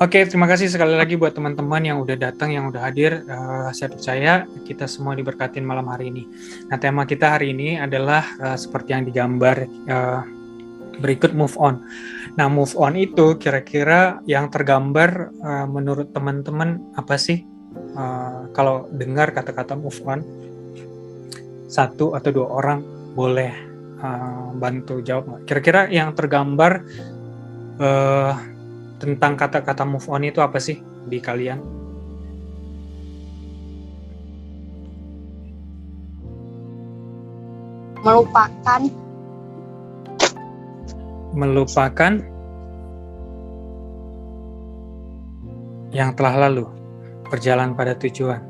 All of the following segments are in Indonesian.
Oke, terima kasih sekali lagi buat teman-teman yang udah datang, yang udah hadir. Saya percaya kita semua diberkatin malam hari ini. Nah, tema kita hari ini adalah seperti yang digambar berikut, move on. Nah, move on itu kira-kira yang tergambar menurut teman-teman apa sih? Kalau dengar kata-kata move on, satu atau dua orang boleh bantu jawab. Kira-kira yang tergambar tentang kata-kata move on itu apa sih di kalian? Melupakan yang telah lalu, berjalan pada tujuan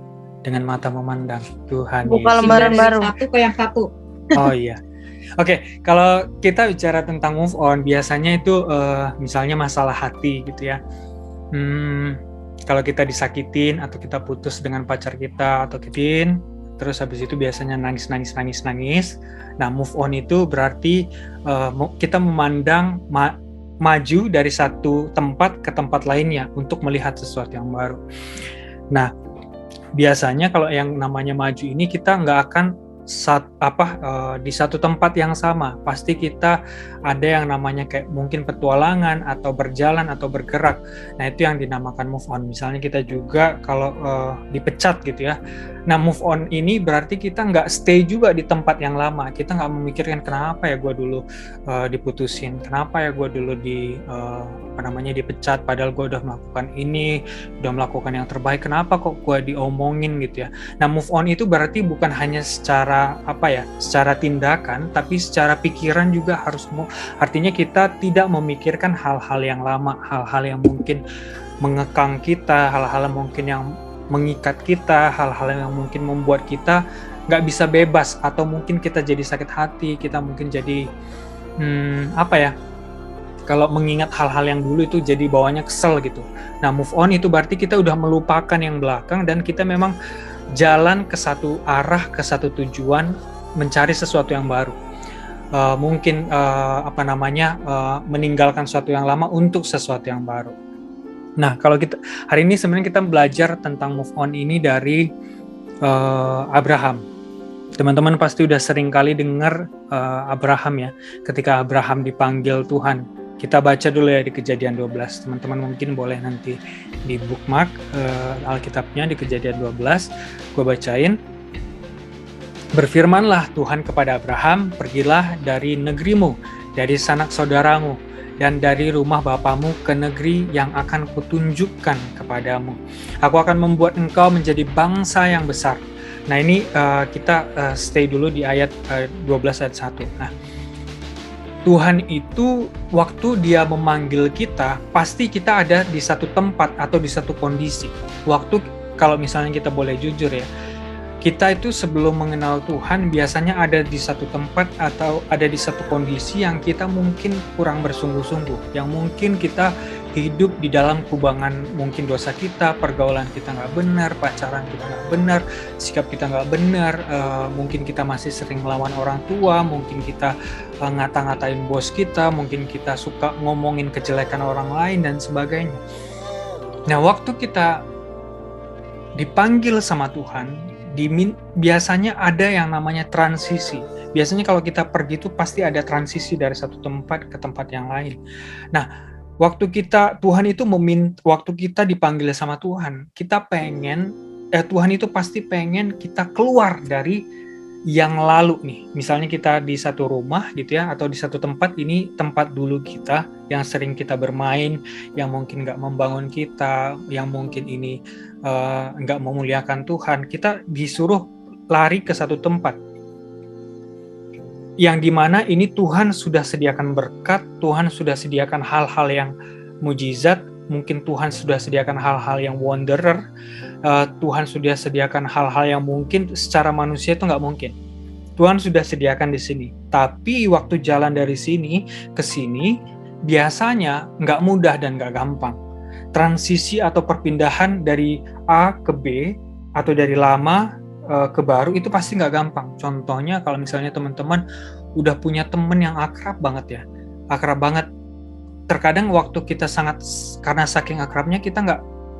dengan mata memandang Tuhan Buka Yesus. lembaran baru. Satu ke yang satu. Oh iya. Oke, kalau kita bicara tentang move on, biasanya itu misalnya masalah hati gitu ya. Kalau kita disakitin atau kita putus dengan pacar kita atau kitin, terus habis itu biasanya nangis. Nah, move on itu berarti kita memandang maju dari satu tempat ke tempat lainnya untuk melihat sesuatu yang baru. Nah, biasanya kalau yang namanya maju ini kita nggak akan di satu tempat yang sama. Pasti kita ada yang namanya kayak mungkin petualangan atau berjalan atau bergerak. Nah, itu yang dinamakan move on. Misalnya kita juga kalau dipecat gitu ya. Nah, move on ini berarti kita nggak stay juga di tempat yang lama. Kita nggak memikirkan kenapa ya gue dulu diputusin, kenapa ya gue dulu dipecat, padahal gue udah melakukan ini, udah melakukan yang terbaik, kenapa kok gue diomongin gitu ya. Nah, move on itu berarti bukan hanya secara tindakan, tapi secara pikiran juga harus artinya kita tidak memikirkan hal-hal yang lama, hal-hal yang mungkin mengekang kita, hal-hal yang mungkin yang mengikat kita, hal-hal yang mungkin membuat kita nggak bisa bebas, atau mungkin kita jadi sakit hati, kita mungkin jadi kalau mengingat hal-hal yang dulu itu jadi bawahnya kesel gitu. Nah, move on itu berarti kita udah melupakan yang belakang dan kita memang jalan ke satu arah, ke satu tujuan, mencari sesuatu yang baru. Meninggalkan sesuatu yang lama untuk sesuatu yang baru. Nah, kalau kita hari ini sebenarnya kita belajar tentang move on ini dari Abraham. Teman-teman pasti udah sering kali dengar Abraham ya, ketika Abraham dipanggil Tuhan. Kita baca dulu ya di Kejadian 12. Teman-teman mungkin boleh nanti di bookmark Alkitabnya di Kejadian 12. Gue bacain. Berfirmanlah Tuhan kepada Abraham, pergilah dari negerimu, dari sanak saudaramu, dan dari rumah bapamu ke negeri yang akan kutunjukkan kepadamu. Aku akan membuat engkau menjadi bangsa yang besar. Nah, ini kita stay dulu di ayat 12 ayat 1. Nah, Tuhan itu waktu dia memanggil kita, pasti kita ada di satu tempat atau di satu kondisi. Waktu kalau misalnya kita boleh jujur ya, kita itu sebelum mengenal Tuhan biasanya ada di satu tempat atau ada di satu kondisi yang kita mungkin kurang bersungguh-sungguh, yang mungkin kita hidup di dalam kubangan mungkin dosa kita, pergaulan kita nggak benar, pacaran kita nggak benar, sikap kita nggak benar, mungkin kita masih sering melawan orang tua, mungkin kita ngata-ngatain bos kita, mungkin kita suka ngomongin kejelekan orang lain dan sebagainya. Nah, waktu kita dipanggil sama Tuhan, biasanya ada yang namanya transisi. Biasanya kalau kita pergi itu pasti ada transisi dari satu tempat ke tempat yang lain. Nah, waktu kita dipanggil sama Tuhan, Tuhan itu pasti pengen kita keluar dari yang lalu nih. Misalnya kita di satu rumah gitu ya, atau di satu tempat, ini tempat dulu kita yang sering kita bermain, yang mungkin nggak membangun kita, yang mungkin ini nggak memuliakan Tuhan. Kita disuruh lari ke satu tempat yang dimana ini Tuhan sudah sediakan berkat, Tuhan sudah sediakan hal-hal yang mujizat, mungkin Tuhan sudah sediakan hal-hal yang wonderer, Tuhan sudah sediakan hal-hal yang mungkin secara manusia itu nggak mungkin. Tuhan sudah sediakan di sini. Tapi waktu jalan dari sini ke sini, biasanya nggak mudah dan nggak gampang. Transisi atau perpindahan dari A ke B, atau dari lama ke baru, itu pasti nggak gampang. Contohnya kalau misalnya teman-teman udah punya temen yang akrab banget ya, akrab banget, terkadang waktu kita karena saking akrabnya kita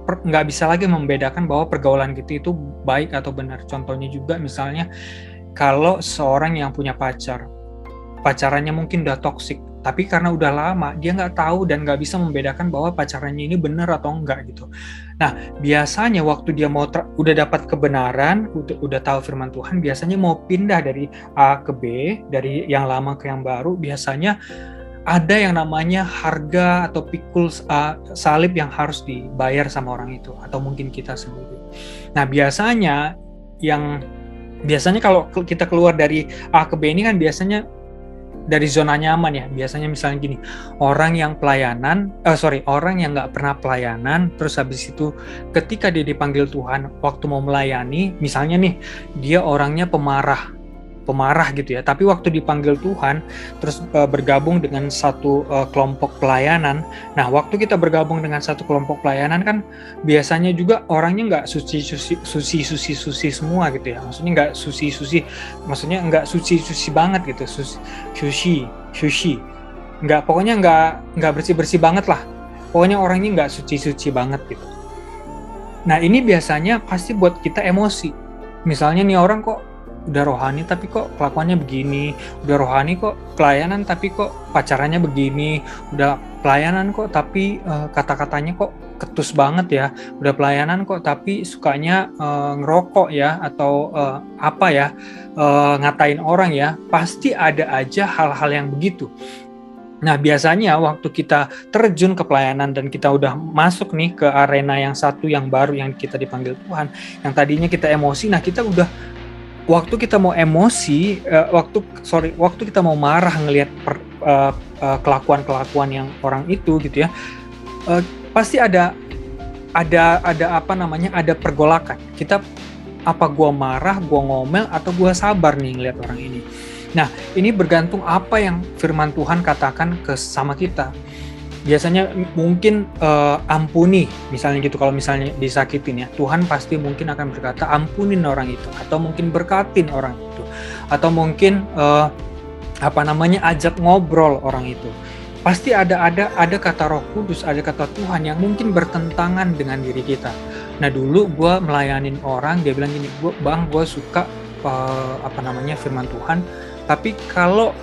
nggak bisa lagi membedakan bahwa pergaulan kita itu baik atau benar. Contohnya juga misalnya kalau seorang yang punya pacarannya mungkin udah toksik, tapi karena udah lama dia nggak tahu dan nggak bisa membedakan bahwa pacarannya ini benar atau enggak gitu. Nah, biasanya waktu dia udah dapat kebenaran, udah tahu firman Tuhan, biasanya mau pindah dari A ke B, dari yang lama ke yang baru, biasanya ada yang namanya harga atau pikul salib yang harus dibayar sama orang itu, atau mungkin kita sendiri. Nah, biasanya kalau kita keluar dari A ke B ini kan biasanya dari zona nyaman ya. Biasanya misalnya gini, orang yang nggak pernah pelayanan, terus habis itu ketika dia dipanggil Tuhan waktu mau melayani, misalnya nih dia orangnya pemarah gitu ya, tapi waktu dipanggil Tuhan terus bergabung dengan satu kelompok pelayanan. Nah, waktu kita bergabung dengan satu kelompok pelayanan kan biasanya juga orangnya nggak susi semua gitu ya, maksudnya nggak susi banget gitu, sushi pokoknya nggak bersih banget lah, pokoknya orangnya nggak suci banget gitu. Nah, ini biasanya pasti buat kita emosi. Misalnya nih orang kok udah rohani tapi kok kelakuannya begini, udah rohani kok pelayanan tapi kok pacarannya begini, udah pelayanan kok tapi kata-katanya kok ketus banget ya, udah pelayanan kok tapi sukanya ngerokok ya, atau ngatain orang ya. Pasti ada aja hal-hal yang begitu. Nah, biasanya waktu kita terjun ke pelayanan dan kita udah masuk nih ke arena yang satu yang baru yang kita dipanggil Tuhan, yang tadinya kita emosi, nah kita udah waktu kita mau marah ngelihat kelakuan yang orang itu gitu ya, pasti ada pergolakan. Kita gua marah, gua ngomel, atau gua sabar nih ngelihat orang ini. Nah, ini bergantung apa yang firman Tuhan katakan sama kita. Biasanya mungkin ampuni, misalnya gitu. Kalau misalnya disakitin ya, Tuhan pasti mungkin akan berkata ampunin orang itu, atau mungkin berkatin orang itu, atau mungkin ajak ngobrol orang itu. Pasti ada kata Roh Kudus, ada kata Tuhan yang mungkin bertentangan dengan diri kita. Nah, dulu gue melayanin orang, dia bilang gini, gue suka firman Tuhan, tapi kalau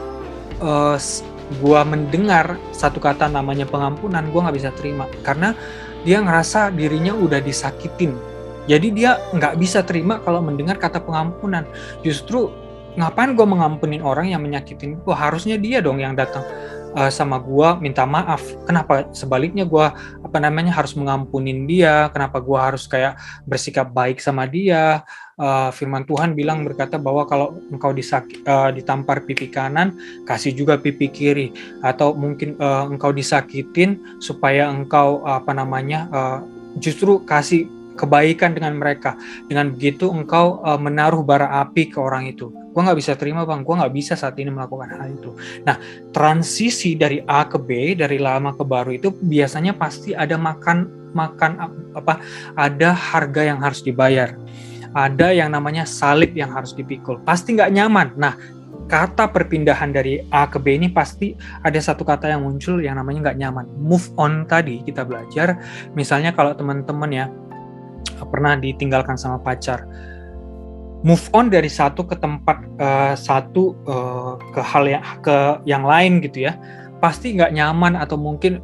gue mendengar satu kata namanya pengampunan, gue nggak bisa terima, karena dia ngerasa dirinya udah disakitin. Jadi dia nggak bisa terima kalau mendengar kata pengampunan. Justru ngapain gue mengampunin orang yang menyakitin gue? Harusnya dia dong yang datang sama gue minta maaf. Kenapa sebaliknya gue harus mengampunin dia? Kenapa gue harus kayak bersikap baik sama dia? Firman Tuhan berkata bahwa kalau engkau ditampar pipi kanan, kasih juga pipi kiri. Atau mungkin engkau disakitin supaya engkau justru kasih kebaikan dengan mereka. Dengan begitu engkau menaruh bara api ke orang itu. Gue nggak bisa terima, Bang. Gue nggak bisa saat ini melakukan hal itu. Nah, transisi dari A ke B, dari lama ke baru itu biasanya pasti ada ada harga yang harus dibayar. Ada yang namanya salib yang harus dipikul. Pasti nggak nyaman. Nah, kata perpindahan dari A ke B ini pasti ada satu kata yang muncul yang namanya nggak nyaman. Move on tadi kita belajar. Misalnya kalau teman-teman ya pernah ditinggalkan sama pacar, move on dari satu ke tempat ke hal yang lain gitu ya, pasti nggak nyaman, atau mungkin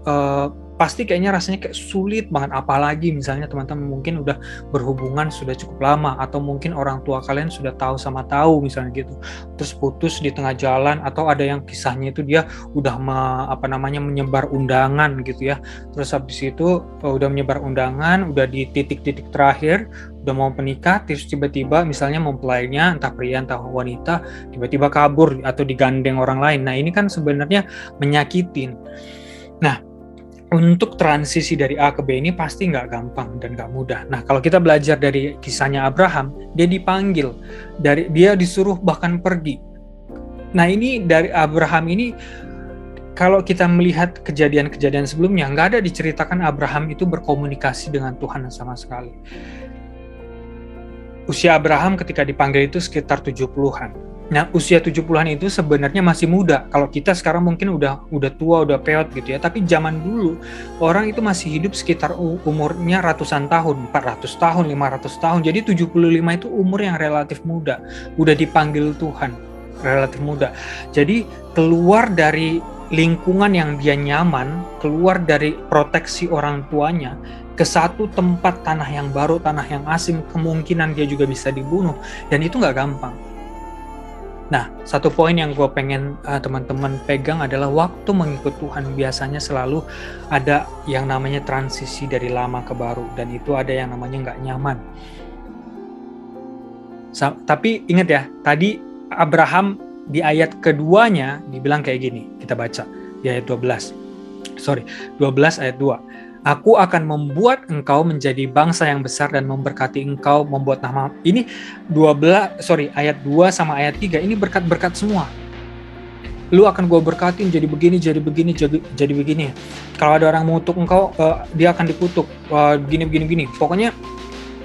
pasti kayaknya rasanya kayak sulit banget. Apalagi misalnya teman-teman mungkin udah berhubungan sudah cukup lama, atau mungkin orang tua kalian sudah tahu misalnya gitu, terus putus di tengah jalan, atau ada yang kisahnya itu dia udah menyebar undangan gitu ya, terus habis itu udah menyebar undangan, udah di titik-titik terakhir, udah mau menikah, terus tiba-tiba misalnya mempelainya, entah pria entah wanita, tiba-tiba kabur atau digandeng orang lain. Nah, ini kan sebenarnya menyakitin. Nah, untuk transisi dari A ke B ini pasti nggak gampang dan nggak mudah. Nah, kalau kita belajar dari kisahnya Abraham, dia dipanggil, dia disuruh bahkan pergi. Nah, ini dari Abraham ini, kalau kita melihat kejadian-kejadian sebelumnya, nggak ada diceritakan Abraham itu berkomunikasi dengan Tuhan sama sekali. Usia Abraham ketika dipanggil itu sekitar 70-an. Nah, usia 70-an itu sebenarnya masih muda. Kalau kita sekarang mungkin udah tua, udah peot gitu ya. Tapi zaman dulu orang itu masih hidup sekitar umurnya ratusan tahun, 400 tahun, 500 tahun. Jadi 75 itu umur yang relatif muda. Udah dipanggil Tuhan, relatif muda. Jadi keluar dari lingkungan yang dia nyaman, keluar dari proteksi orang tuanya, ke satu tempat tanah yang baru, tanah yang asing, kemungkinan dia juga bisa dibunuh. Dan itu nggak gampang. Nah, satu poin yang gue pengen teman-teman pegang adalah waktu mengikut Tuhan biasanya selalu ada yang namanya transisi dari lama ke baru, dan itu ada yang namanya nggak nyaman. Tapi ingat ya, tadi Abraham di ayat keduanya dibilang kayak gini, kita baca di ayat 12 ayat 2. Aku akan membuat engkau menjadi bangsa yang besar dan memberkati engkau, membuat nama. Ini ayat 2 sama ayat 3 ini berkat-berkat semua. Lu akan gue berkatin jadi begini, jadi begini, jadi begini. Kalau ada orang mengutuk engkau, dia akan dikutuk. Begini. Pokoknya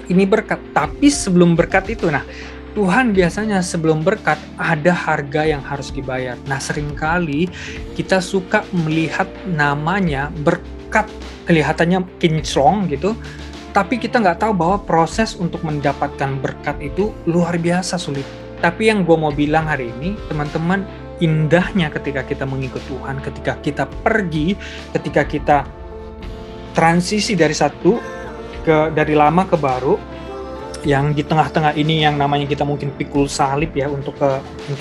ini berkat. Tapi sebelum berkat itu, nah Tuhan biasanya sebelum berkat ada harga yang harus dibayar. Nah, seringkali kita suka melihat namanya berkat kelihatannya kinclong gitu, tapi kita nggak tahu bahwa proses untuk mendapatkan berkat itu luar biasa sulit. Tapi yang gue mau bilang hari ini, teman-teman, indahnya ketika kita mengikut Tuhan, ketika kita pergi, ketika kita transisi dari lama ke baru, yang di tengah-tengah ini yang namanya kita mungkin pikul salib ya untuk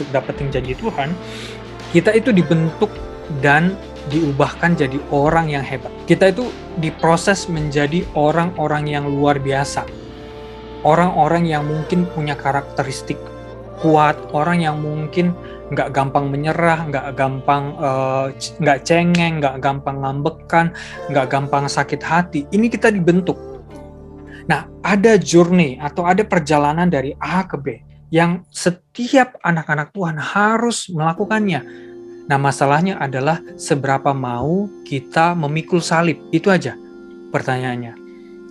dapetin janji Tuhan, kita itu dibentuk dan diubahkan jadi orang yang hebat. Kita itu diproses menjadi orang-orang yang luar biasa. Orang-orang yang mungkin punya karakteristik kuat, orang yang mungkin nggak gampang menyerah, nggak cengeng, nggak gampang ngambekan, nggak gampang sakit hati. Ini kita dibentuk. Nah, ada journey atau ada perjalanan dari A ke B yang setiap anak-anak Tuhan harus melakukannya. Nah, masalahnya adalah seberapa mau kita memikul salib. Itu aja pertanyaannya.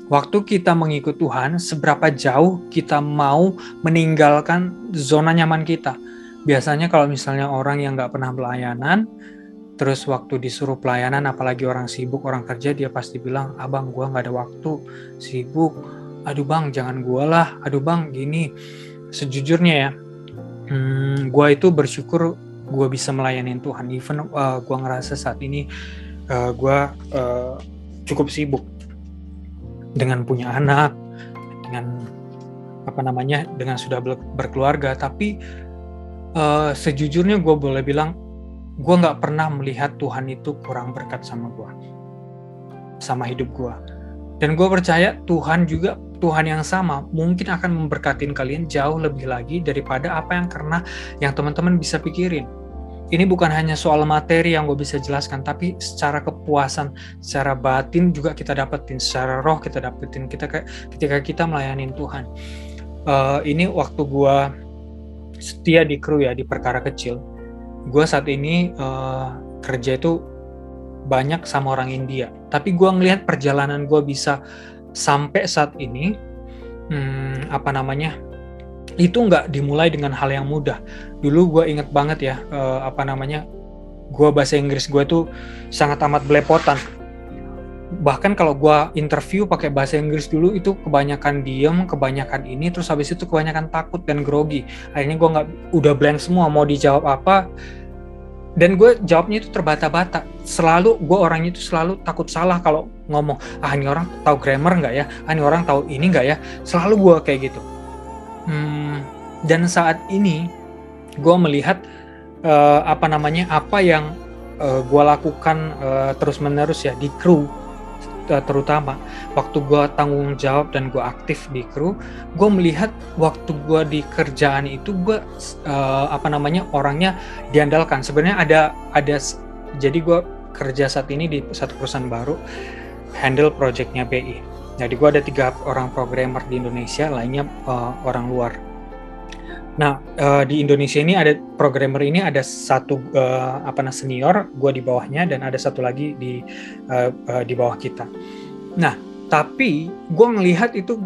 Waktu kita mengikut Tuhan, seberapa jauh kita mau meninggalkan zona nyaman kita. Biasanya kalau misalnya orang yang nggak pernah pelayanan, terus waktu disuruh pelayanan, apalagi orang sibuk, orang kerja, dia pasti bilang, abang gua nggak ada waktu, sibuk, aduh bang jangan gua lah, aduh bang gini. Sejujurnya ya, gua itu bersyukur gue bisa melayani Tuhan, even gue ngerasa saat ini gue cukup sibuk dengan punya anak, dengan sudah berkeluarga. Tapi sejujurnya gue boleh bilang gue nggak pernah melihat Tuhan itu kurang berkat sama gue, sama hidup gue. Dan gue percaya Tuhan juga, Tuhan yang sama mungkin akan memberkatin kalian jauh lebih lagi daripada apa yang teman-teman bisa pikirin. Ini bukan hanya soal materi yang gue bisa jelaskan, tapi secara kepuasan, secara batin juga kita dapetin, secara roh kita dapetin ketika kita melayani Tuhan. Ini waktu gue setia di kru ya, di perkara kecil. Gue saat ini kerja itu banyak sama orang India, tapi gue ngelihat perjalanan gue bisa sampai saat ini, itu nggak dimulai dengan hal yang mudah. Dulu gue inget banget ya, gue bahasa Inggris gue tuh sangat amat belepotan. Bahkan kalau gue interview pakai bahasa Inggris dulu itu kebanyakan diem, kebanyakan ini, terus habis itu kebanyakan takut dan grogi. Akhirnya gue udah blank semua, mau dijawab apa, dan gue jawabnya itu terbata-bata. Gue orangnya itu selalu takut salah kalau ngomong, ini orang tahu grammar nggak ya, ini orang tahu ini nggak ya, selalu gue kayak gitu. Dan saat ini gue melihat apa yang gue lakukan terus-menerus ya di kru, terutama waktu gue tanggung jawab dan gue aktif di kru, gue melihat waktu gue di kerjaan itu gue orangnya diandalkan. Sebenarnya ada jadi gue kerja saat ini di satu perusahaan baru, handle projectnya BI. Jadi gue ada 3 orang programmer di Indonesia, lainnya orang luar. Nah, di Indonesia ini ada programmer ini, ada satu senior, gue di bawahnya, dan ada satu lagi di bawah kita. Nah, tapi gue ngelihat itu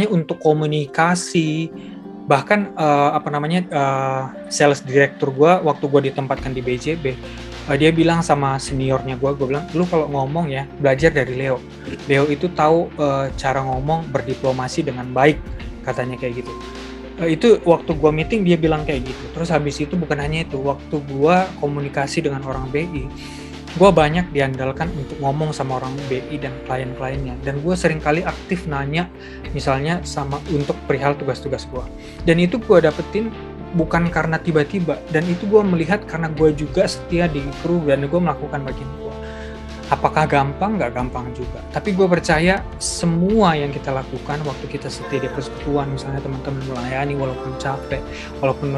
untuk komunikasi Bahkan, sales direktur gua waktu gua ditempatkan di BJB, dia bilang sama seniornya gua bilang, "Lu kalau ngomong ya, belajar dari Leo. Leo itu tahu, cara ngomong berdiplomasi dengan baik," katanya kayak gitu. Itu waktu gua meeting dia bilang kayak gitu. Terus habis itu bukan hanya itu, waktu gua komunikasi dengan orang BI, gua banyak diandalkan untuk ngomong sama orang BI dan klien-kliennya, dan gua seringkali aktif nanya misalnya untuk perihal tugas-tugas gua. Dan itu gua dapetin bukan karena tiba-tiba, dan itu gua melihat karena gua juga setia di kru dan gua melakukan bagian gua. Apakah gampang? Nggak gampang juga. Tapi gue percaya semua yang kita lakukan waktu kita setia di persekutuan, misalnya teman-teman melayani walaupun capek, walaupun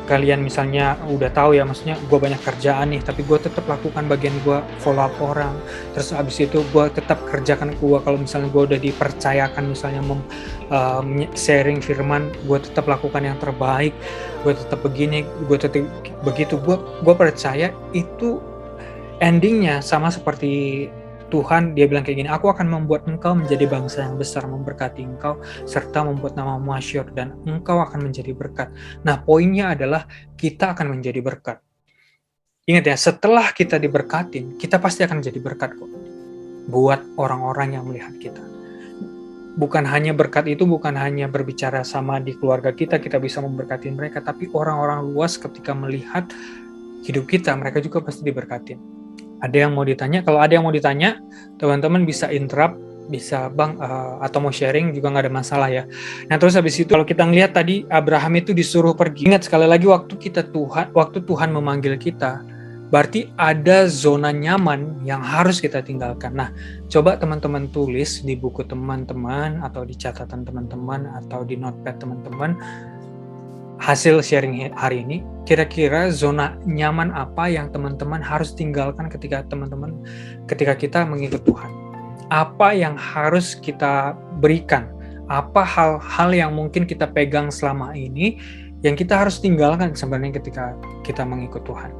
kalian misalnya udah tahu ya, maksudnya gue banyak kerjaan nih, tapi gue tetap lakukan bagian gue, follow up orang. Terus abis itu gue tetap kerjakan gue, kalau misalnya gue udah dipercayakan misalnya sharing firman, gue tetap lakukan yang terbaik, gue tetap begini, gue tetap begitu. Gue percaya itu endingnya sama seperti Tuhan. Dia bilang kayak gini, "Aku akan membuat engkau menjadi bangsa yang besar, memberkati engkau, serta membuat namamu masyhur, dan engkau akan menjadi berkat." Nah, poinnya adalah kita akan menjadi berkat. Ingat ya, setelah kita diberkatin, kita pasti akan jadi berkat kok, buat orang-orang yang melihat kita. Bukan hanya berkat itu, bukan hanya berbicara sama di keluarga kita bisa memberkati mereka, tapi orang-orang luas ketika melihat hidup kita, mereka juga pasti diberkatin. Ada yang mau ditanya? Kalau ada yang mau ditanya, teman-teman bisa interrupt, bisa Bang, atau mau sharing juga nggak ada masalah ya. Nah, terus habis itu kalau kita ngelihat tadi Abraham itu disuruh pergi. Ingat sekali lagi, waktu Tuhan memanggil kita, berarti ada zona nyaman yang harus kita tinggalkan. Nah, coba teman-teman tulis di buku teman-teman, atau di catatan teman-teman, atau di notepad teman-teman, hasil sharing hari ini, kira-kira zona nyaman apa yang teman-teman harus tinggalkan ketika kita mengikut Tuhan? Apa yang harus kita berikan? Apa hal-hal yang mungkin kita pegang selama ini yang kita harus tinggalkan sebenarnya ketika kita mengikut Tuhan?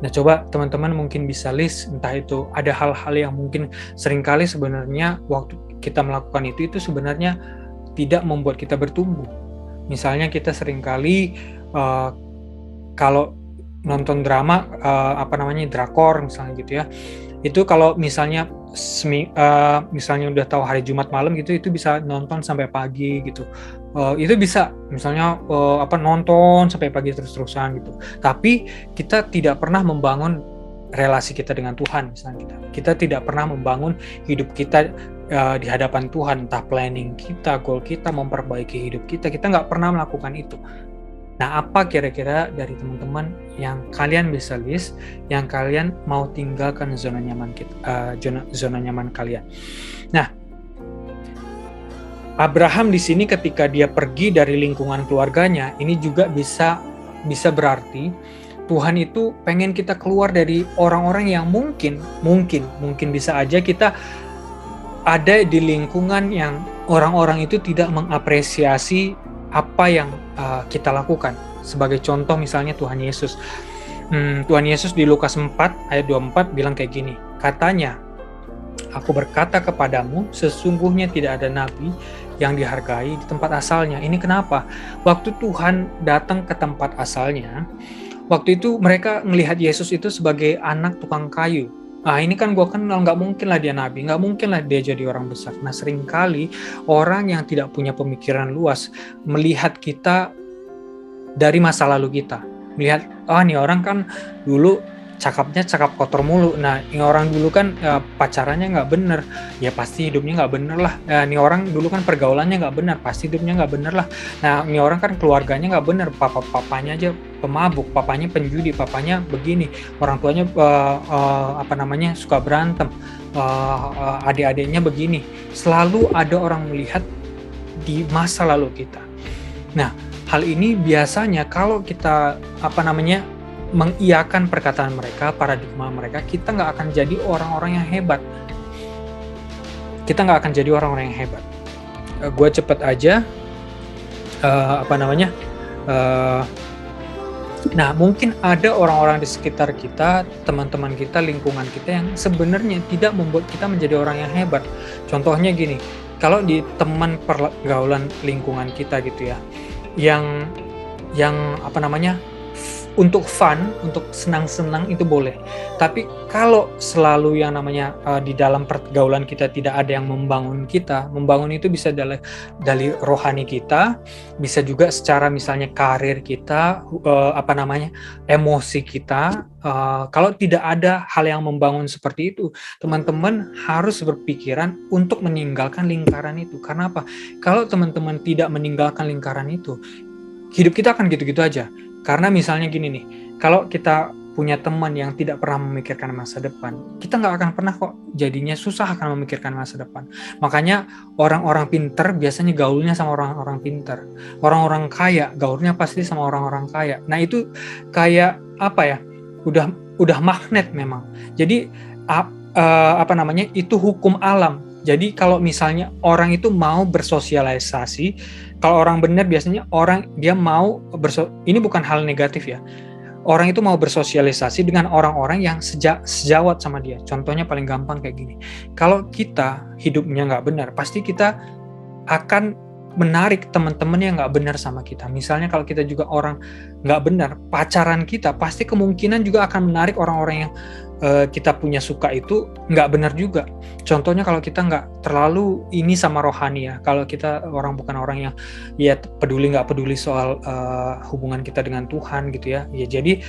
Nah, coba teman-teman mungkin bisa list, entah itu ada hal-hal yang mungkin seringkali sebenarnya waktu kita melakukan itu sebenarnya tidak membuat kita bertumbuh. Misalnya kita seringkali kalau nonton drama, drakor misalnya gitu ya, itu kalau misalnya misalnya udah tahu hari Jumat malam gitu, itu bisa nonton sampai pagi gitu. Itu bisa misalnya nonton sampai pagi terus-terusan gitu. Tapi kita tidak pernah membangun relasi kita dengan Tuhan, misalnya kita tidak pernah membangun hidup kita di hadapan Tuhan, entah planning kita, goal kita, memperbaiki hidup kita nggak pernah melakukan itu. Nah, apa kira-kira dari teman-teman yang kalian bisa list, yang kalian mau tinggalkan zona nyaman kalian? Nah, Abraham di sini ketika dia pergi dari lingkungan keluarganya, ini juga bisa berarti Tuhan itu pengen kita keluar dari orang-orang yang mungkin bisa aja kita ada di lingkungan yang orang-orang itu tidak mengapresiasi apa yang kita lakukan. Sebagai contoh misalnya Tuhan Yesus. Tuhan Yesus di Lukas 4 ayat 24 bilang kayak gini, katanya, "Aku berkata kepadamu, sesungguhnya tidak ada nabi yang dihargai di tempat asalnya." Ini kenapa? Waktu Tuhan datang ke tempat asalnya, waktu itu mereka melihat Yesus itu sebagai anak tukang kayu. Nah, ini kan gue kenal, nggak mungkin lah dia nabi, nggak mungkin lah dia jadi orang besar. Nah, seringkali orang yang tidak punya pemikiran luas melihat kita dari masa lalu kita. Melihat, nih orang kan dulu cakap kotor mulu. Nah, ini orang dulu kan pacarannya nggak bener, ya pasti hidupnya nggak bener lah. Ini orang dulu kan pergaulannya nggak bener, pasti hidupnya nggak bener lah. Nah, ini orang kan keluarganya nggak bener, papanya aja pemabuk, papanya penjudi, papanya begini, orang tuanya suka berantem, adik-adiknya begini. Selalu ada orang melihat di masa lalu kita. Nah, hal ini biasanya kalau kita mengiyakan perkataan mereka, paradigma mereka, kita nggak akan jadi orang-orang yang hebat. Gue cepet aja. Nah, mungkin ada orang-orang di sekitar kita, teman-teman kita, lingkungan kita yang sebenarnya tidak membuat kita menjadi orang yang hebat. Contohnya gini, kalau di teman pergaulan lingkungan kita gitu ya, yang apa namanya, untuk fun, untuk senang-senang itu boleh. Tapi kalau selalu yang namanya, di dalam pergaulan kita tidak ada yang membangun kita, membangun itu bisa dari rohani kita, bisa juga secara misalnya karir kita, apa namanya, emosi kita, kalau tidak ada hal yang membangun seperti itu, teman-teman harus berpikiran untuk meninggalkan lingkaran itu. Karena apa? Kalau teman-teman tidak meninggalkan lingkaran itu, hidup kita akan gitu-gitu aja. Karena misalnya gini nih, kalau kita punya teman yang tidak pernah memikirkan masa depan, kita nggak akan pernah kok jadinya susah akan memikirkan masa depan. Makanya orang-orang pinter biasanya gaulnya sama orang-orang pinter. Orang-orang kaya gaulnya pasti sama orang-orang kaya. Nah itu kayak apa ya? Udah magnet memang. Jadi apa namanya? Itu hukum alam. Jadi kalau misalnya orang itu mau bersosialisasi, kalau orang benar biasanya orang dia mau ini bukan hal negatif ya. Orang itu mau bersosialisasi dengan orang-orang yang sejawat sama dia. Contohnya paling gampang kayak gini. Kalau kita hidupnya nggak benar, pasti kita akan menarik teman-teman yang nggak benar sama kita. Misalnya kalau kita juga orang nggak benar, pacaran kita pasti kemungkinan juga akan menarik orang-orang yang kita punya suka itu nggak benar juga. Contohnya kalau kita nggak terlalu ini sama rohani ya, kalau kita bukan orang yang ya nggak peduli soal hubungan kita dengan Tuhan gitu ya. Ya jadi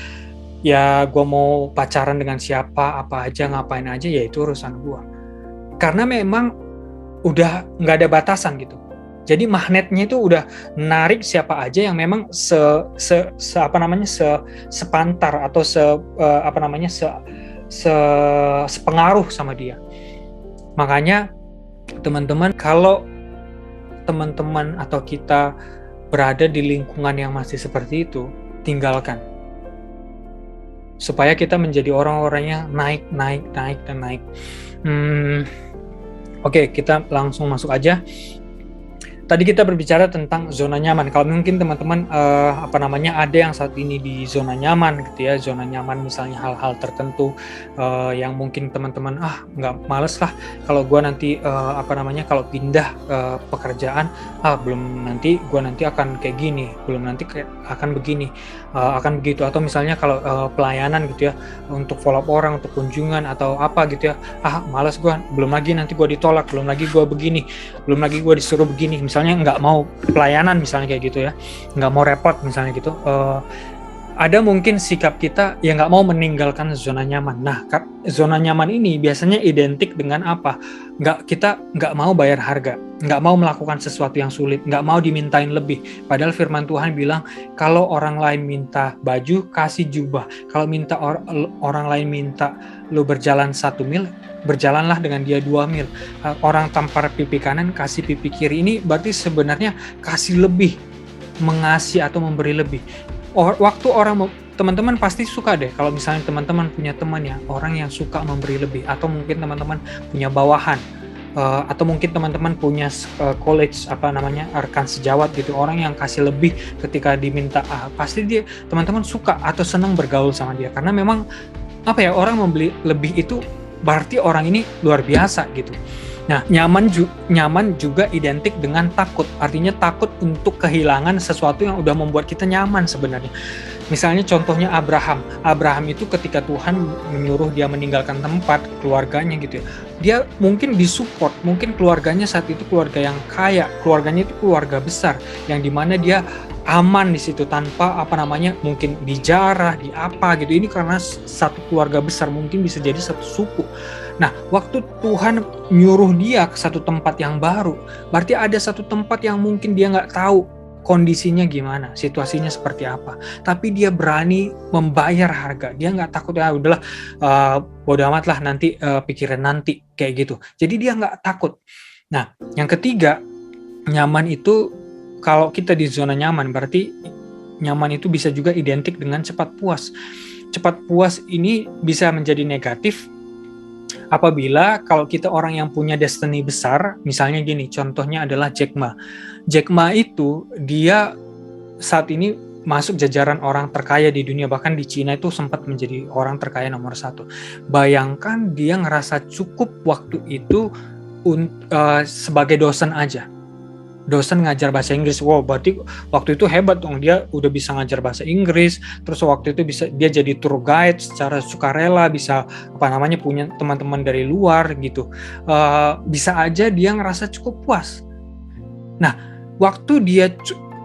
ya gue mau pacaran dengan siapa, apa aja, ngapain aja, ya itu urusan gue. Karena memang udah nggak ada batasan gitu. Jadi magnetnya itu udah narik siapa aja yang memang sepantar atau sepengaruh sama dia. Makanya teman-teman, kalau teman-teman atau kita berada di lingkungan yang masih seperti itu, tinggalkan. Supaya kita menjadi orang-orang yang naik. Oke, kita langsung masuk aja. Tadi kita berbicara tentang zona nyaman. Kalau mungkin teman-teman ada yang saat ini di zona nyaman gitu ya, zona nyaman misalnya hal-hal tertentu yang mungkin teman-teman nggak males lah kalau gue nanti kalau pindah pekerjaan nanti akan kayak gini, belum nanti akan begini, akan begitu, atau misalnya kalau pelayanan gitu ya, untuk follow up orang, untuk kunjungan atau apa gitu ya, males gue, belum lagi nanti gue ditolak, belum lagi gue begini, belum lagi gue disuruh begini, misalnya nggak mau pelayanan misalnya kayak gitu ya, nggak mau repot misalnya gitu, ada mungkin sikap kita yang nggak mau meninggalkan zona nyaman. Nah, zona nyaman ini biasanya identik dengan apa? Kita nggak mau bayar harga, nggak mau melakukan sesuatu yang sulit, nggak mau dimintain lebih. Padahal firman Tuhan bilang, kalau orang lain minta baju, kasih jubah. Kalau minta orang lain minta lu berjalan 1 mil, berjalanlah dengan dia 2 mil. Orang tampar pipi kanan, kasih pipi kiri. Ini berarti sebenarnya kasih lebih, mengasihi atau memberi lebih. Waktu teman-teman pasti suka deh kalau misalnya teman-teman punya teman ya, orang yang suka memberi lebih, atau mungkin teman-teman punya bawahan, atau mungkin teman-teman punya college rekan sejawat gitu, orang yang kasih lebih ketika diminta, pasti teman-teman suka atau senang bergaul sama dia, karena memang orang membeli lebih itu berarti orang ini luar biasa gitu. Nah, nyaman juga identik dengan takut. Artinya takut untuk kehilangan sesuatu yang udah membuat kita nyaman sebenarnya. Misalnya contohnya Abraham. Abraham itu ketika Tuhan menyuruh dia meninggalkan tempat, keluarganya gitu ya, dia mungkin disupport, mungkin keluarganya saat itu keluarga yang kaya, keluarganya itu keluarga besar, yang dimana dia aman di situ tanpa mungkin dijarah, di apa gitu. Ini karena satu keluarga besar, mungkin bisa jadi satu suku. Nah, waktu Tuhan nyuruh dia ke satu tempat yang baru, berarti ada satu tempat yang mungkin dia nggak tahu kondisinya gimana, situasinya seperti apa. Tapi dia berani membayar harga. Dia nggak takut, udahlah, bodo amat lah, nanti pikirin nanti, kayak gitu. Jadi dia nggak takut. Nah, yang ketiga, nyaman itu, kalau kita di zona nyaman, berarti nyaman itu bisa juga identik dengan cepat puas. Cepat puas ini bisa menjadi negatif apabila kalau kita orang yang punya destiny besar, misalnya gini, contohnya adalah Jack Ma. Jack Ma itu dia saat ini masuk jajaran orang terkaya di dunia, bahkan di Cina itu sempat menjadi orang terkaya nomor 1. Bayangkan dia ngerasa cukup waktu itu sebagai dosen aja. Dosen ngajar bahasa Inggris. Wow, berarti waktu itu hebat dong, dia udah bisa ngajar bahasa Inggris, terus waktu itu bisa dia jadi tour guide secara sukarela, bisa punya teman-teman dari luar gitu. Bisa aja dia ngerasa cukup puas. Nah, waktu dia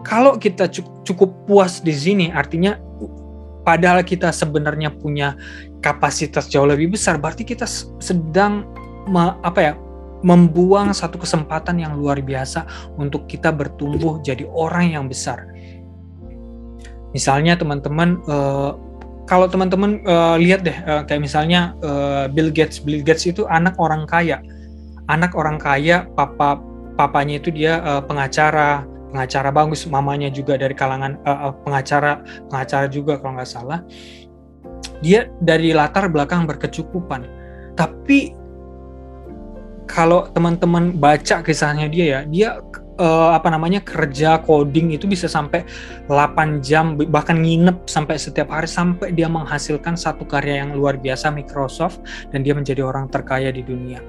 kalau kita cukup puas di sini, artinya padahal kita sebenarnya punya kapasitas jauh lebih besar, berarti kita sedang membuang satu kesempatan yang luar biasa untuk kita bertumbuh jadi orang yang besar. Misalnya teman-teman, kalau teman-teman lihat deh, kayak misalnya Bill Gates itu anak orang kaya, papanya itu dia pengacara bagus, mamanya juga dari kalangan pengacara juga kalau nggak salah. Dia dari latar belakang berkecukupan, tapi kalau teman-teman baca kisahnya dia kerja coding itu bisa sampai 8 jam, bahkan nginep sampai setiap hari, sampai dia menghasilkan satu karya yang luar biasa, Microsoft, dan dia menjadi orang terkaya di dunia.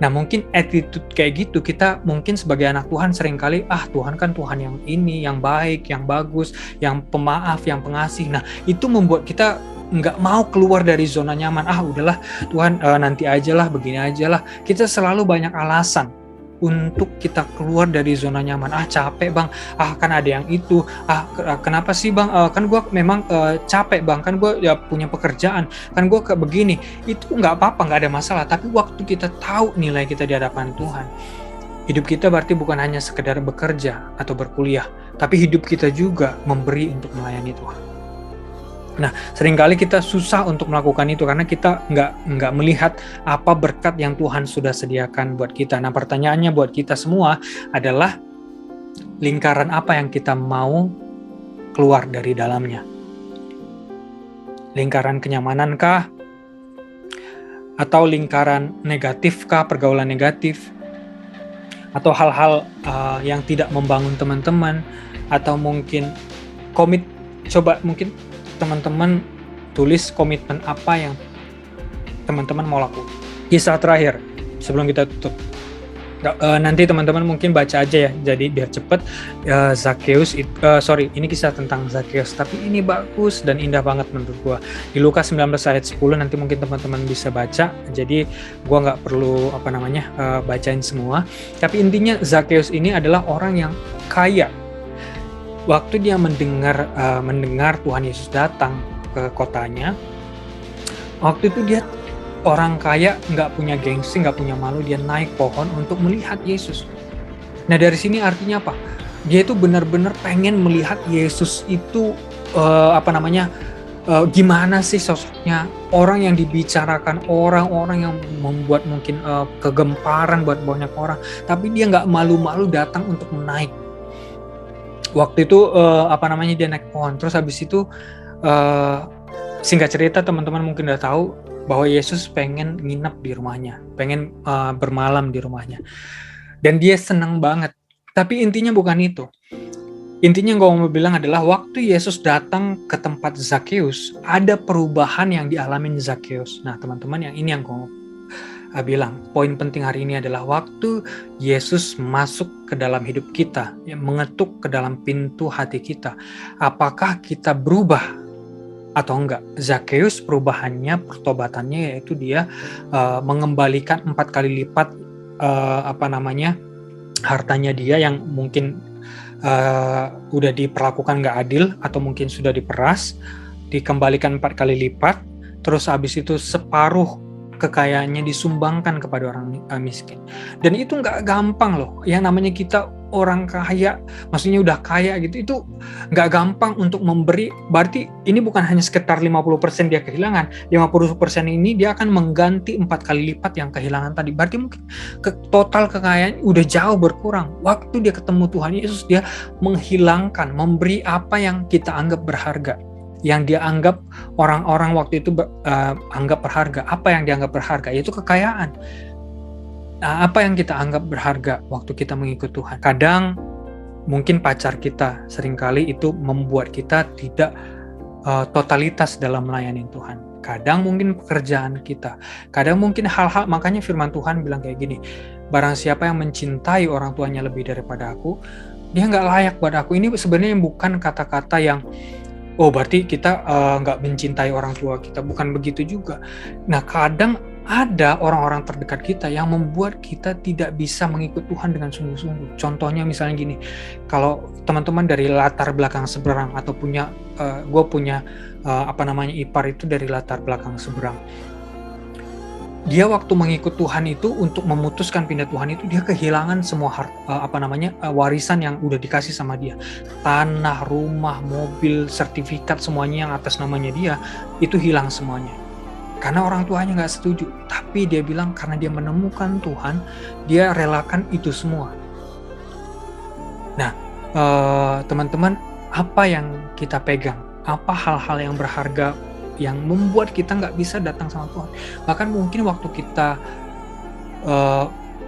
Nah, mungkin attitude kayak gitu, kita mungkin sebagai anak Tuhan seringkali, Tuhan kan Tuhan yang ini, yang baik, yang bagus, yang pemaaf, yang pengasih. Nah, itu membuat kita nggak mau keluar dari zona nyaman. Udahlah Tuhan, nanti ajalah, begini ajalah. Kita selalu banyak alasan untuk kita keluar dari zona nyaman. Capek bang, kan ada yang itu, kenapa sih bang, kan gue memang capek bang, kan gue ya punya pekerjaan, kan gue kayak begini. Itu nggak apa-apa, nggak ada masalah. Tapi waktu kita tahu nilai kita di hadapan Tuhan, hidup kita berarti bukan hanya sekedar bekerja atau berkuliah, tapi hidup kita juga memberi untuk melayani Tuhan. Nah, seringkali kita susah untuk melakukan itu karena kita nggak melihat apa berkat yang Tuhan sudah sediakan buat kita. Nah, pertanyaannya buat kita semua adalah, lingkaran apa yang kita mau keluar dari dalamnya? Lingkaran kenyamanan-kah? Atau lingkaran negatif-kah, pergaulan negatif? Atau hal-hal yang tidak membangun teman-teman? Atau mungkin mungkin teman-teman tulis komitmen apa yang teman-teman mau lakukan. Kisah terakhir sebelum kita tutup, nanti teman-teman mungkin baca aja ya, jadi biar cepet. Zakheus, ini kisah tentang Zakheus, tapi ini bagus dan indah banget menurut gua. Di Lukas 19 ayat 10, nanti mungkin teman-teman bisa baca, jadi gua nggak perlu bacain semua. Tapi intinya Zakheus ini adalah orang yang kaya. Waktu dia mendengar Tuhan Yesus datang ke kotanya, waktu itu dia orang kaya, nggak punya gengsi, nggak punya malu, dia naik pohon untuk melihat Yesus. Nah, dari sini artinya apa? Dia itu benar-benar pengen melihat Yesus itu gimana sih sosoknya, orang yang dibicarakan, orang-orang yang membuat mungkin kegemparan buat banyak orang, tapi dia nggak malu-malu datang untuk naik. Waktu itu dia naik pohon. Terus habis itu singkat cerita, teman-teman mungkin udah tahu bahwa Yesus pengen nginep di rumahnya, pengen bermalam di rumahnya. Dan dia senang banget. Tapi intinya bukan itu. Intinya yang gue mau bilang adalah, waktu Yesus datang ke tempat Zakheus, ada perubahan yang dialamin Zakheus. Nah, teman-teman, yang gue bilang, poin penting hari ini adalah waktu Yesus masuk ke dalam hidup kita, mengetuk ke dalam pintu hati kita, apakah kita berubah atau enggak? Zakheus perubahannya, pertobatannya, yaitu dia mengembalikan 4 kali lipat hartanya dia yang mungkin udah diperlakukan nggak adil atau mungkin sudah diperas, dikembalikan 4 kali lipat. Terus habis itu separuh kekayaannya disumbangkan kepada orang miskin. Dan itu nggak gampang loh. Yang namanya kita orang kaya, maksudnya udah kaya gitu, itu nggak gampang untuk memberi. Berarti ini bukan hanya sekitar 50% dia kehilangan, 50% ini dia akan mengganti 4 kali lipat yang kehilangan tadi. Berarti mungkin total kekayaan udah jauh berkurang. Waktu dia ketemu Tuhan Yesus, dia menghilangkan, memberi apa yang kita anggap berharga, yang dia anggap orang-orang waktu itu anggap berharga. Apa yang dianggap berharga? Yaitu kekayaan. Nah, apa yang kita anggap berharga waktu kita mengikut Tuhan? Kadang mungkin pacar kita seringkali itu membuat kita tidak totalitas dalam melayani Tuhan. kadang mungkin pekerjaan kita, kadang mungkin hal-hal, makanya firman Tuhan bilang kayak gini, barang siapa yang mencintai orang tuanya lebih daripada aku, dia nggak layak buat aku. Ini sebenarnya bukan kata-kata yang, oh berarti kita nggak mencintai orang tua kita, bukan begitu juga. Nah kadang ada orang-orang terdekat kita yang membuat kita tidak bisa mengikut Tuhan dengan sungguh-sungguh. Contohnya misalnya gini, kalau teman-teman dari latar belakang seberang atau gue punya ipar itu dari latar belakang seberang. Dia waktu mengikut Tuhan itu untuk memutuskan pindah Tuhan itu dia kehilangan semua warisan yang udah dikasih sama dia. Tanah, rumah, mobil, sertifikat semuanya yang atas namanya dia itu hilang semuanya. Karena orang tuanya nggak setuju. Tapi dia bilang karena dia menemukan Tuhan, dia relakan itu semua. Nah, teman-teman, apa yang kita pegang? Apa hal-hal yang berharga yang membuat kita nggak bisa datang sama Tuhan? Bahkan mungkin waktu kita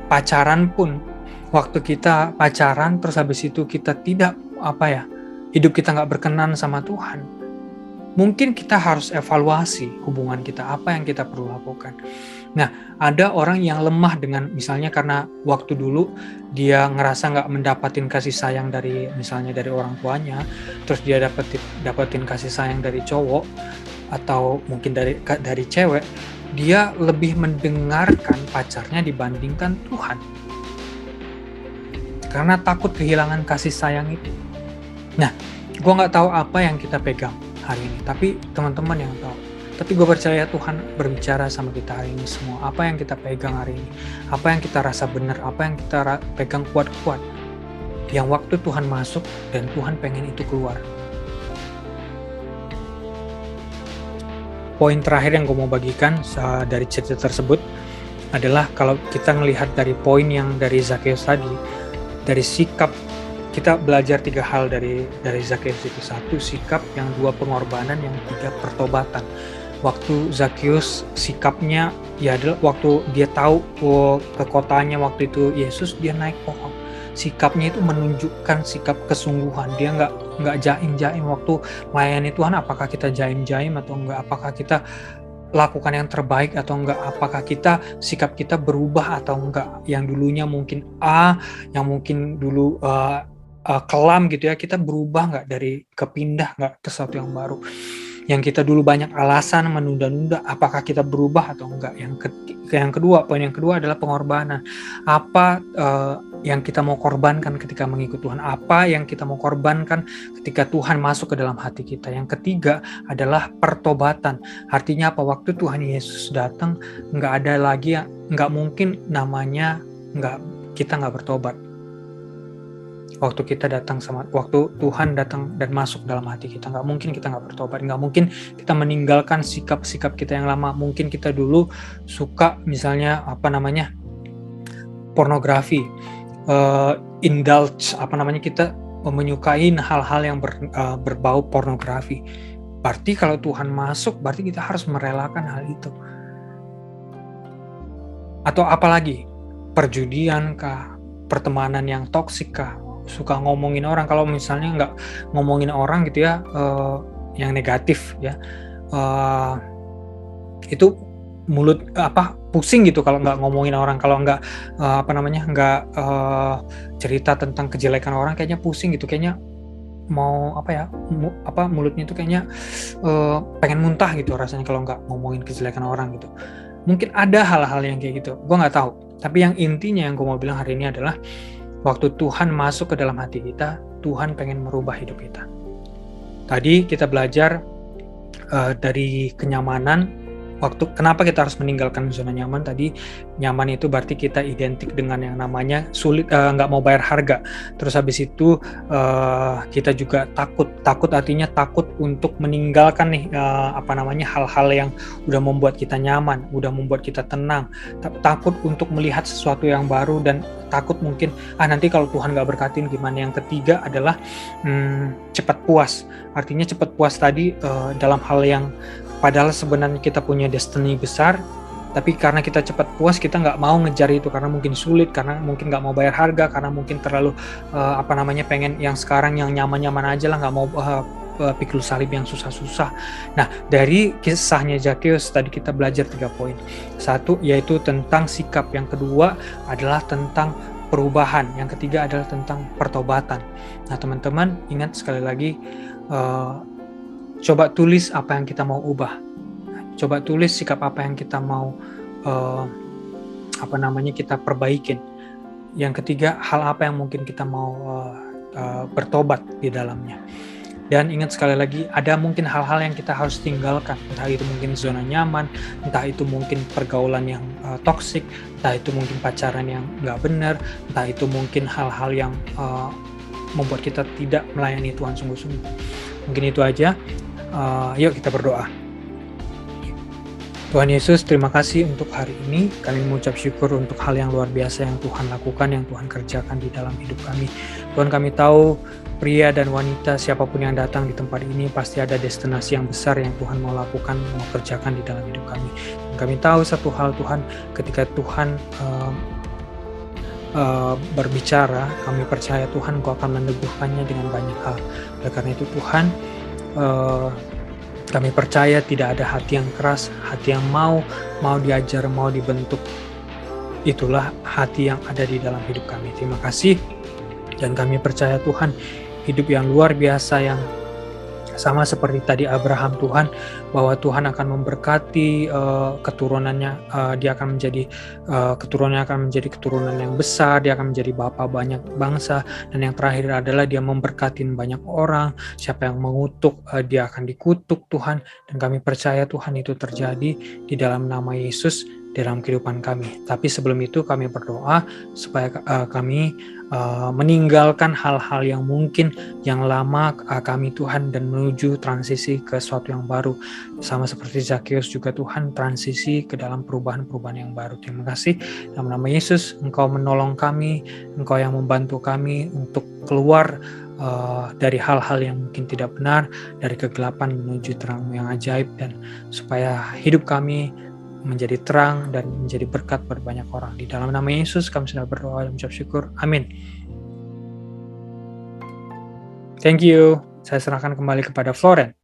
pacaran pun, waktu kita pacaran terus habis itu kita tidak hidup kita nggak berkenan sama Tuhan. Mungkin kita harus evaluasi hubungan kita, apa yang kita perlu lakukan. Nah, ada orang yang lemah dengan misalnya karena waktu dulu dia ngerasa nggak mendapatin kasih sayang dari misalnya dari orang tuanya, terus dia dapetin kasih sayang dari cowok atau mungkin dari cewek, dia lebih mendengarkan pacarnya dibandingkan Tuhan. Karena takut kehilangan kasih sayang itu. Nah, gue nggak tahu apa yang kita pegang hari ini, tapi teman-teman yang tahu. Tapi gue percaya Tuhan berbicara sama kita hari ini semua. Apa yang kita pegang hari ini, apa yang kita rasa benar, apa yang kita pegang kuat-kuat, yang waktu Tuhan masuk dan Tuhan pengen itu keluar. Poin terakhir yang gue mau bagikan dari cerita tersebut adalah kalau kita melihat dari poin yang dari Zakheus tadi, dari sikap, kita belajar 3 hal dari Zakheus itu. 1 sikap, yang 2 pengorbanan, yang 3 pertobatan. Waktu Zakheus sikapnya ya adalah waktu dia tahu ke kotanya waktu itu Yesus, dia naik pohon. Sikapnya itu menunjukkan sikap kesungguhan. Dia nggak jaim-jaim waktu melayani Tuhan. Apakah kita jaim-jaim atau enggak? Apakah kita lakukan yang terbaik atau enggak? Apakah sikap kita berubah atau enggak? Yang dulunya mungkin yang mungkin dulu kelam gitu ya, kita berubah nggak dari kepindah nggak ke sesuatu yang baru? Yang kita dulu banyak alasan menunda-nunda, apakah kita berubah atau enggak? Poin yang kedua adalah pengorbanan. Apa yang kita mau korbankan ketika mengikut Tuhan? Apa yang kita mau korbankan ketika Tuhan masuk ke dalam hati kita? Yang ketiga adalah pertobatan. Artinya apa? Waktu Tuhan Yesus datang, nggak ada lagi nggak mungkin namanya kita nggak bertobat. Waktu Tuhan datang dan masuk dalam hati kita, nggak mungkin kita nggak bertobat, nggak mungkin kita meninggalkan sikap-sikap kita yang lama. Mungkin kita dulu suka misalnya pornografi, indulge, kita menyukai hal-hal yang berbau pornografi. Berarti kalau Tuhan masuk, berarti kita harus merelakan hal itu. Atau apalagi perjudian kah, pertemanan yang toksik kah, suka ngomongin orang. Kalau misalnya nggak ngomongin orang gitu ya, yang negatif ya, itu mulut pusing gitu kalau nggak ngomongin orang. Kalau nggak cerita tentang kejelekan orang, kayaknya pusing gitu, kayaknya mau mulutnya itu kayaknya pengen muntah gitu rasanya kalau nggak ngomongin kejelekan orang gitu. Mungkin ada hal-hal yang kayak gitu, gue nggak tahu. Tapi yang intinya yang gue mau bilang hari ini adalah waktu Tuhan masuk ke dalam hati kita, Tuhan pengen merubah hidup kita. Tadi kita belajar dari kenyamanan. Kenapa kita harus meninggalkan zona nyaman? Tadi nyaman itu berarti kita identik dengan yang namanya sulit, nggak mau bayar harga. Terus habis itu kita juga takut artinya takut untuk meninggalkan hal-hal yang udah membuat kita nyaman, udah membuat kita tenang. Takut untuk melihat sesuatu yang baru, dan takut mungkin nanti kalau Tuhan nggak berkatin gimana. Yang ketiga adalah cepat puas. Artinya cepat puas tadi dalam hal yang padahal sebenarnya kita punya destiny besar, tapi karena kita cepat puas, kita nggak mau ngejar itu karena mungkin sulit, karena mungkin nggak mau bayar harga, karena mungkin terlalu pengen yang sekarang yang nyaman-nyaman aja lah, nggak mau pikul salib yang susah-susah. Nah, dari kisahnya Zakeus tadi kita belajar 3 poin. Satu, yaitu tentang sikap. Yang kedua adalah tentang perubahan. Yang ketiga adalah tentang pertobatan. Nah, teman-teman ingat sekali lagi, coba tulis apa yang kita mau ubah. Coba tulis sikap apa yang kita mau kita perbaikin. Yang ketiga, hal apa yang mungkin kita mau bertobat di dalamnya. Dan ingat sekali lagi, ada mungkin hal-hal yang kita harus tinggalkan. Entah itu mungkin zona nyaman, entah itu mungkin pergaulan yang toksik, entah itu mungkin pacaran yang nggak benar, entah itu mungkin hal-hal yang membuat kita tidak melayani Tuhan sungguh-sungguh. Mungkin itu aja. Yuk kita berdoa. Tuhan Yesus, terima kasih untuk hari ini. Kami mengucap syukur untuk hal yang luar biasa yang Tuhan lakukan, yang Tuhan kerjakan di dalam hidup kami. Tuhan, kami tahu pria dan wanita, siapapun yang datang di tempat ini pasti ada destinasi yang besar yang Tuhan mau lakukan, mau kerjakan di dalam hidup kami. Dan kami tahu satu hal, Tuhan, ketika Tuhan berbicara, kami percaya Tuhan Kau akan meneguhkannya dengan banyak hal. Oleh karena itu Tuhan, kami percaya tidak ada hati yang keras, hati yang mau diajar, mau dibentuk. Itulah hati yang ada di dalam hidup kami. Terima kasih. Dan kami percaya Tuhan, hidup yang luar biasa yang sama seperti tadi Abraham, Tuhan, bahwa Tuhan akan memberkati keturunannya. Dia akan menjadi keturunannya akan menjadi keturunan yang besar. Dia akan menjadi bapa banyak bangsa. Dan yang terakhir adalah dia memberkati banyak orang. Siapa yang mengutuk, dia akan dikutuk, Tuhan. Dan kami percaya Tuhan itu terjadi di dalam nama Yesus dalam kehidupan kami. Tapi sebelum itu kami berdoa supaya kami meninggalkan hal-hal yang mungkin yang lama kami, Tuhan, dan menuju transisi ke sesuatu yang baru. Sama seperti Zakeus juga, Tuhan, transisi ke dalam perubahan-perubahan yang baru. Terima kasih. Dalam nama Yesus, Engkau menolong kami, Engkau yang membantu kami untuk keluar dari hal-hal yang mungkin tidak benar, dari kegelapan menuju terang yang ajaib, dan supaya hidup kami menjadi terang dan menjadi berkat bagi banyak orang. Di dalam nama Yesus kami sudah berdoa dan mengucap syukur. Amin. Thank you. Saya serahkan kembali kepada Floren.